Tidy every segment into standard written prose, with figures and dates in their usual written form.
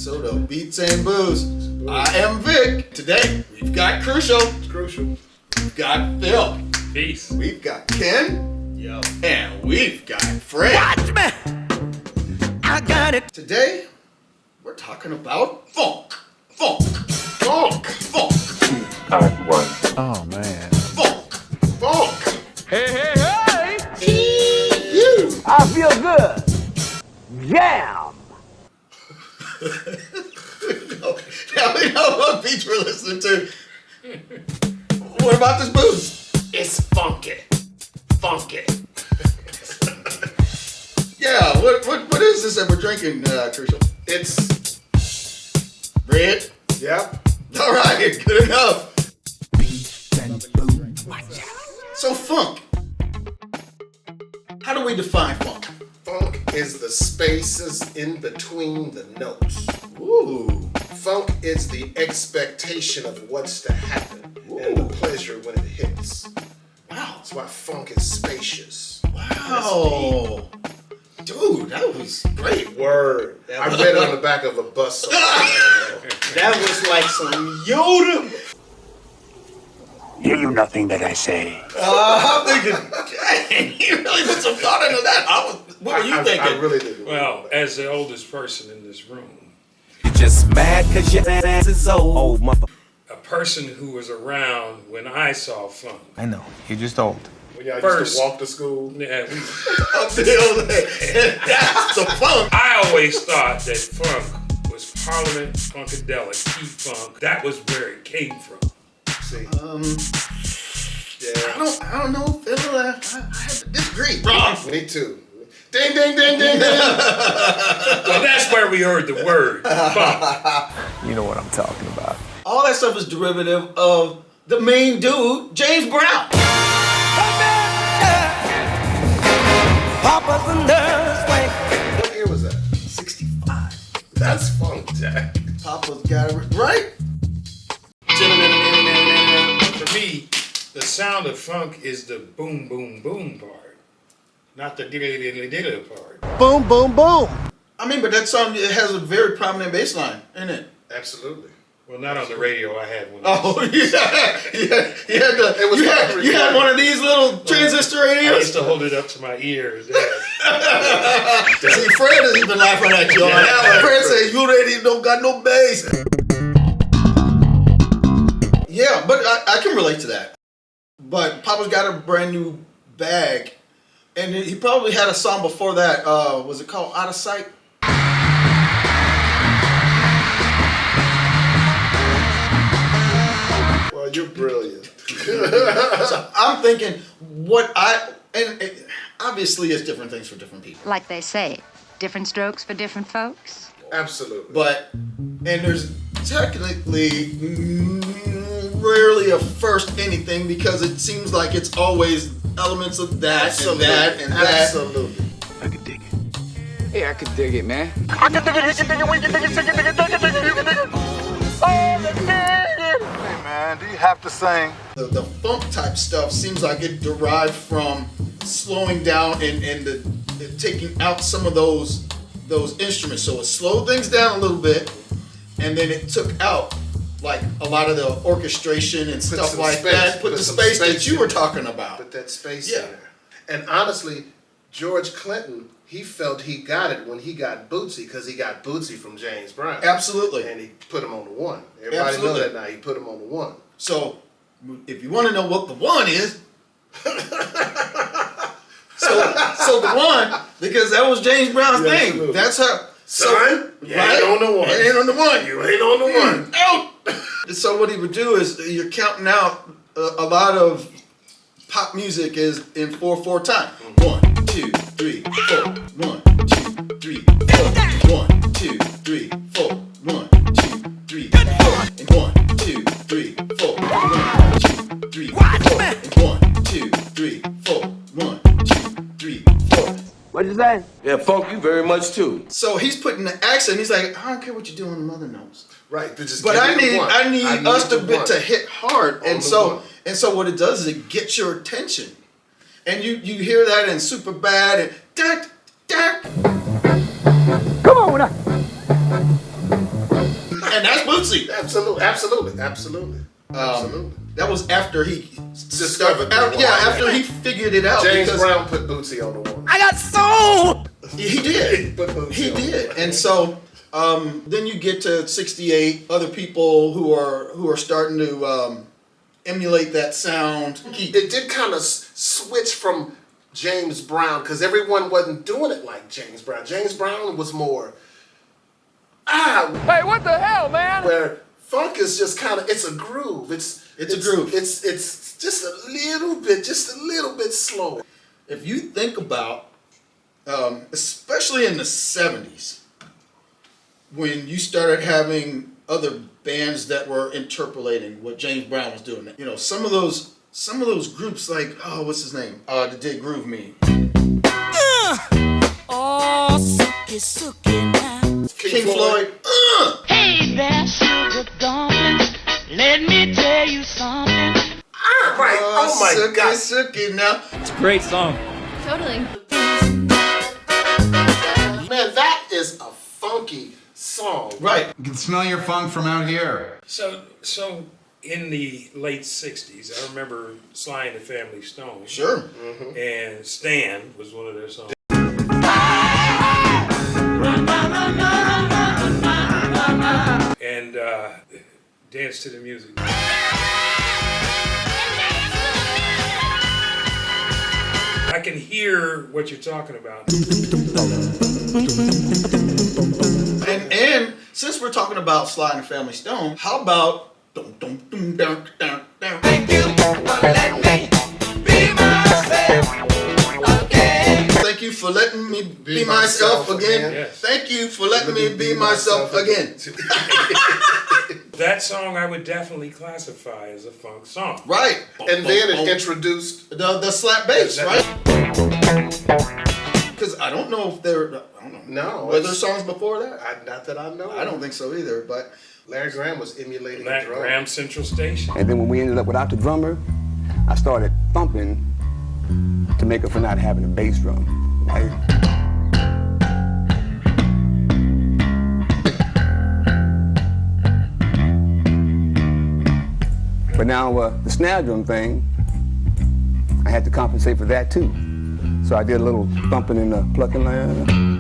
episode of Beatz and Booze. I am Vic. Today, we've got Crucial. We've got Phil. Peace. We've got Ken. Yo. And we've got Fred. Watch me. I got it. Today, we're talking about funk. Funk. Act one. Oh man. Funk. Hey. You. I feel good. Jam. Now we know what beat we're listening to. What about this booze? It's funky. Yeah, what is this that we're drinking, Crucial? It's Red? yep. All right, good enough. So funk. How do we define funk? Funk is the spaces in between the notes. Ooh. Funk is the expectation of what's to happen and the pleasure when it hits. Wow. That's why funk is spacious. Wow. Dude, that was great. Word. I read it on the back of a bus. That was like some Yoda. Hear you nothing that I say. I'm thinking, dang, he really put some thought into that. What were you thinking? I really did. Well, as the oldest person in this room, You just mad cause your ass is old, mother. a person who was around when I saw funk. I know. You're just old. When y'all used First- to walk to school. Yeah, Until that's the funk. I always thought that funk was Parliament Funkadelic, P-Funk. That was where it came from. See. I don't know, Phil. I have to disagree. Wrong. Me too. Ding, ding, ding, ding, ding. Well, that's where we heard the word funk. You know what I'm talking about. All that stuff is derivative of the main dude, James Brown. Papa's a nurse, wait. What year was that? 65. That's funk, Jack. Papa's got it right. For me, the sound of funk is the boom, boom, boom part, not the diddly, diddly, diddly part. Boom, boom, boom. I mean, but that song, it has a very prominent bass line, isn't it? Absolutely. Well, not on the radio. I had one. Oh, yeah. It was You had one of these little transistor I radios? used to hold it up to my ears. See, Fred is even laughing at you on that one. Fred said, you already don't got no bass. Yeah, but I can relate to that. But Papa's got a brand new bag. And he probably had a song before that. Was it called Out of Sight? Well, you're brilliant. So I'm thinking and obviously it's different things for different people. Like they say, different strokes for different folks. Absolutely. But, and there's technically rarely a first anything because it seems like it's always elements of that and that and that. Absolutely. I could dig it. Yeah, I could dig it, man. Hey man, do you have to sing? The funk type stuff seems like it derived from slowing down and taking out some of those instruments. So it slowed things down a little bit, and then it took out like a lot of the orchestration and stuff some like space. that. Put Put the some space space that you in were there. talking about. Put that space Yeah. in there. And honestly, George Clinton, he felt he got it when he got Bootsy because he got Bootsy from James Brown. Absolutely. And he put him on the one. Everybody Absolutely. know that now. He put him on the one. So if you want to know what the one is, so the one, because that was James Brown's Yeah, thing. absolutely. That's how. Son, you right? ain't on the one. You ain't on the one. You ain't on the one. Out. So what he would do is you're counting out a lot of pop music is in 4/4 time. 1, 2, 3, 4. 1, 2, 3, 4. 1, 2, 3, 4. 1, 2, 3, 4. And 1, 2, 3, 4. 1, 2, 3, 4. And 1, 2, 3, 4. 1, 2, 3, 4. What'd you say? Yeah, funk you very much too. So he's putting the accent. He's like, I don't care what you do on the other notes. Right. Just But give I me the need one. us the one. to hit hard, On and the so one. what it does is it gets your attention, and you hear that in Super Bad and that. Come on now. and that's Bootsy. Absolutely. That was after he Discovered after he figured it out. James because Brown put Bootsy on the wall. I got sold. He did. He put Bootsy He on the did. wall. And so then you get to 68, other people who are starting to emulate that sound. It did kind of switch from James Brown because everyone wasn't doing it like James Brown. James Brown was more, Hey, what the hell, man? where funk is just kind of, it's a groove. It's a groove. It's just a little bit slower. If you think about, especially in the 70s, when you started having other bands that were interpolating what James Brown was doing, you know, some of those groups like, what's his name? That did Groove Me. King Floyd. Hey there, sugar darling, let me tell you something. Right. Oh my God. Sookie now. It's a great song. Totally. Man, that is a funky song. Right. You can smell your funk from out here. So in the late 60s, I remember Sly and the Family Stone. Sure. And Stan was one of their songs. And Dance to the Music. I can hear what you're talking about. And since we're talking about Sly and the Family Stone, how about Thank you for letting me be myself again. thank you for letting me be myself again. Yes. Thank you for letting me be myself again. That song I would definitely classify as a funk song. Right. And then it introduced the slap bass, right? Because I don't know if there, I don't know. No, Were there songs before that? not that I know. I don't think so either, but Larry Graham was emulating the That drum. Graham Central Station. And then when we ended up without the drummer, I started thumping to make up for not having a bass drum. Right? But now the snare drum thing, I had to compensate for that too. So I did a little thumping and plucking like that.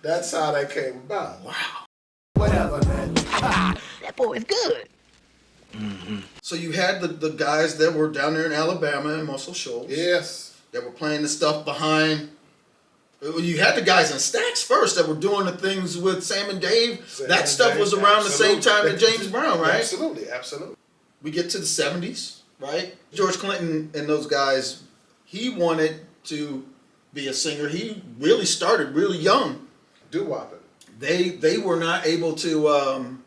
That's how that came about. wow. Whatever, man. That boy is good. So you had the guys that were down there in Alabama and Muscle Shoals. Yes. That were playing the stuff behind. You had the guys in Stax first that were doing the things with Sam and Dave. That stuff was around the same time as James Brown, right? Absolutely. We get to the 70s, right? George Clinton and those guys, he wanted to be a singer. He really started really young. Doo-wopping. They were not able to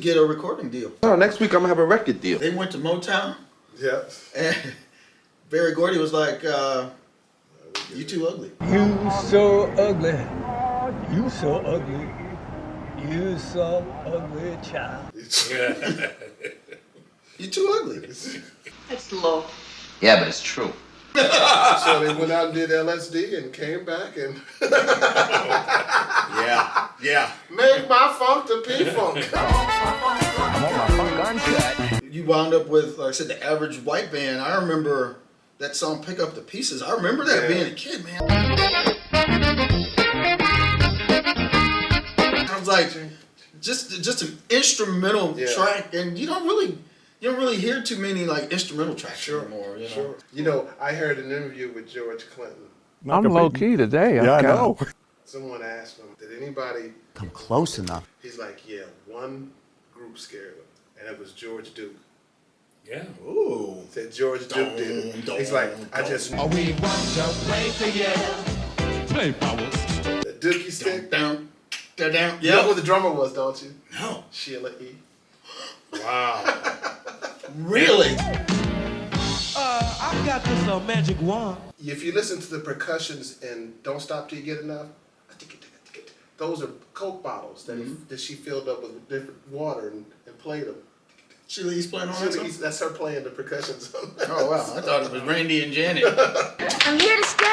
get a recording deal. Oh, next week I'm gonna have a record deal. They went to Motown, Yep. and Barry Gordy was like, "You too ugly." You so ugly. You so ugly. You so ugly child. Yeah. You too ugly. That's low. Yeah, but it's true. So they went out and did LSD and came back and Yeah. make my funk the P-funk. I want my funk uncut. You wound up with, like I said, the Average White Band. I remember that song "Pick Up the Pieces." I remember that Yeah. being a kid, man. I was like, just an instrumental track, and you don't really hear too many like instrumental tracks anymore. You know? You know, I heard an interview with George Clinton. I'm low key today. Yeah, I know. Someone asked him, did anybody Come close enough. He's like, yeah, one group scared him, and it was George Duke. Yeah. Ooh. Said George Duke did it. He's like, I just We want to play together. Play powers. the Dookie stick. Down. You know Yeah. who the drummer was, don't you? No. Sheila E. Wow. Really? I've got this magic wand. If you listen to the percussions in Don't Stop Till You Get Enough, those are Coke bottles that she filled up with different water and played them. Sheila E's playing on that song? That's her playing the percussions. Oh wow! I thought it was Randy and Janet. I'm here to stay.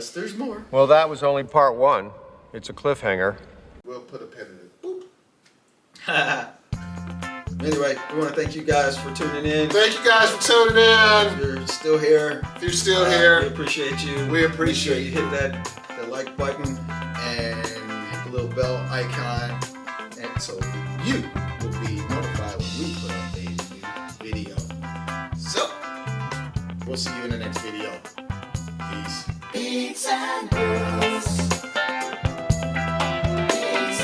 Unless there's more. Well, that was only part one. It's a cliffhanger. We'll put a pin in it. Boop. Anyway, we want to thank you guys for tuning in. Thank you guys for tuning in. If you're still here. If you're still here. We appreciate you. We appreciate Make sure you hit that like button and hit the little bell icon. And so you will be notified when we put up a new video. So, we'll see you in the next video. Peace. Beatz and Booz. Beatz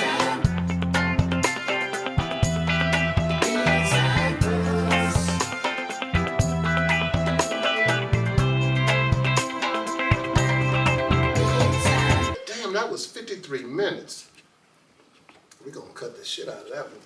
and Booz. Damn, that was 53 minutes. We're gonna cut the shit out of that one.